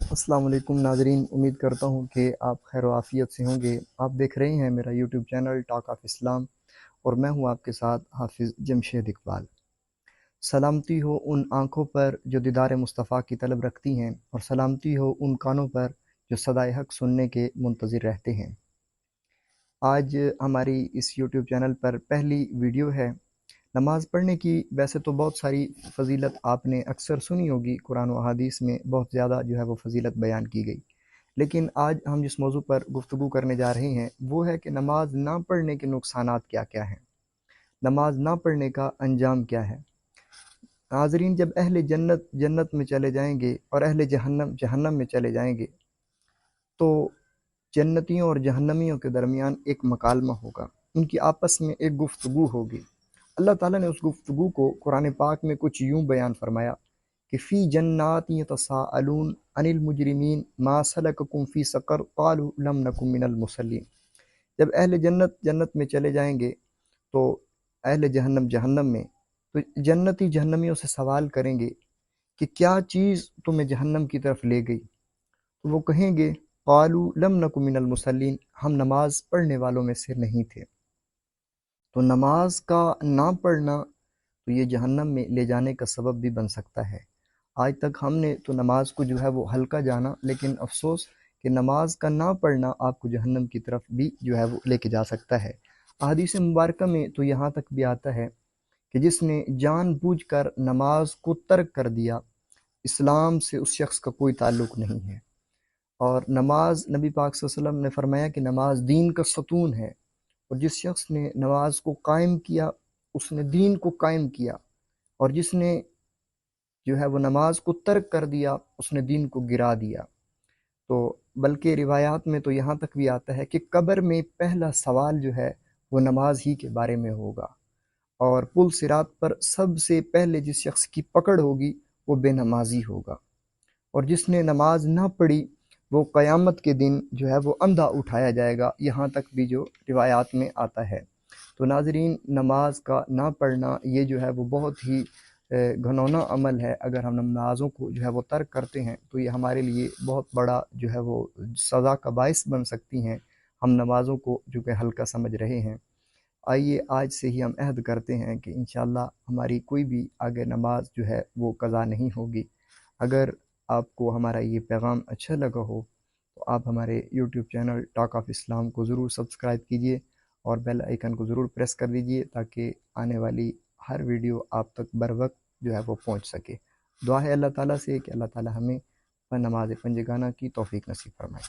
السلام علیکم ناظرین، امید کرتا ہوں کہ آپ خیر و عافیت سے ہوں گے۔ آپ دیکھ رہے ہیں میرا یوٹیوب چینل ٹاک آف اسلام، اور میں ہوں آپ کے ساتھ حافظ جمشید اقبال۔ سلامتی ہو ان آنکھوں پر جو دیدار مصطفیٰ کی طلب رکھتی ہیں، اور سلامتی ہو ان کانوں پر جو صدائے حق سننے کے منتظر رہتے ہیں۔ آج ہماری اس یوٹیوب چینل پر پہلی ویڈیو ہے نماز پڑھنے کی۔ ویسے تو بہت ساری فضیلت آپ نے اکثر سنی ہوگی، قرآن و حدیث میں بہت زیادہ وہ فضیلت بیان کی گئی، لیکن آج ہم جس موضوع پر گفتگو کرنے جا رہے ہیں وہ ہے کہ نماز نہ پڑھنے کے نقصانات کیا کیا ہیں، نماز نہ پڑھنے کا انجام کیا ہے۔ ناظرین، جب اہل جنت جنت میں چلے جائیں گے اور اہل جہنم جہنم میں چلے جائیں گے تو جنتیوں اور جہنمیوں کے درمیان ایک مکالمہ ہوگا، ان کی آپس میں ایک گفتگو ہوگی۔ اللہ تعالیٰ نے اس گفتگو کو قرآن پاک میں کچھ یوں بیان فرمایا کہ فی جنات یتساءلون عن المجرمین ما سلککم فی سقر قالوا لم نکن من المصلین۔ جب اہل جنت جنت میں چلے جائیں گے تو اہل جہنم جہنم میں، تو جنتی جہنمیوں سے سوال کریں گے کہ کیا چیز تمہیں جہنم کی طرف لے گئی، تو وہ کہیں گے قالوا لم نکن من المصلین، ہم نماز پڑھنے والوں میں سے نہیں تھے۔ تو نماز کا نہ پڑھنا تو یہ جہنم میں لے جانے کا سبب بھی بن سکتا ہے۔ آج تک ہم نے تو نماز کو وہ ہلکا جانا، لیکن افسوس کہ نماز کا نہ پڑھنا آپ کو جہنم کی طرف بھی وہ لے کے جا سکتا ہے۔ احادیث مبارکہ میں تو یہاں تک بھی آتا ہے کہ جس نے جان بوجھ کر نماز کو ترک کر دیا، اسلام سے اس شخص کا کوئی تعلق نہیں ہے۔ اور نماز، نبی پاک صلی اللہ علیہ وسلم نے فرمایا کہ نماز دین کا ستون ہے، اور جس شخص نے نماز کو قائم کیا اس نے دین کو قائم کیا، اور جس نے وہ نماز کو ترک کر دیا اس نے دین کو گرا دیا۔ تو بلکہ روایات میں تو یہاں تک بھی آتا ہے کہ قبر میں پہلا سوال وہ نماز ہی کے بارے میں ہوگا، اور پل صراط پر سب سے پہلے جس شخص کی پکڑ ہوگی وہ بے نمازی ہوگا، اور جس نے نماز نہ پڑھی وہ قیامت کے دن وہ اندھا اٹھایا جائے گا، یہاں تک بھی جو روایات میں آتا ہے۔ تو ناظرین، نماز کا نہ پڑھنا یہ وہ بہت ہی گھنونا عمل ہے۔ اگر ہم نمازوں کو وہ ترک کرتے ہیں تو یہ ہمارے لیے بہت بڑا وہ سزا کا باعث بن سکتی ہیں۔ ہم نمازوں کو ہلکا سمجھ رہے ہیں۔ آئیے آج سے ہی ہم عہد کرتے ہیں کہ انشاءاللہ ہماری کوئی بھی آگے نماز وہ قضا نہیں ہوگی۔ اگر آپ کو ہمارا یہ پیغام اچھا لگا ہو تو آپ ہمارے یوٹیوب چینل ٹاک آف اسلام کو ضرور سبسکرائب کیجئے، اور بیل آئیکن کو ضرور پریس کر دیجئے تاکہ آنے والی ہر ویڈیو آپ تک بر وقت وہ پہنچ سکے۔ دعا ہے اللہ تعالیٰ سے کہ اللہ تعالیٰ ہمیں نماز پنجگانہ کی توفیق نصیب فرمائے۔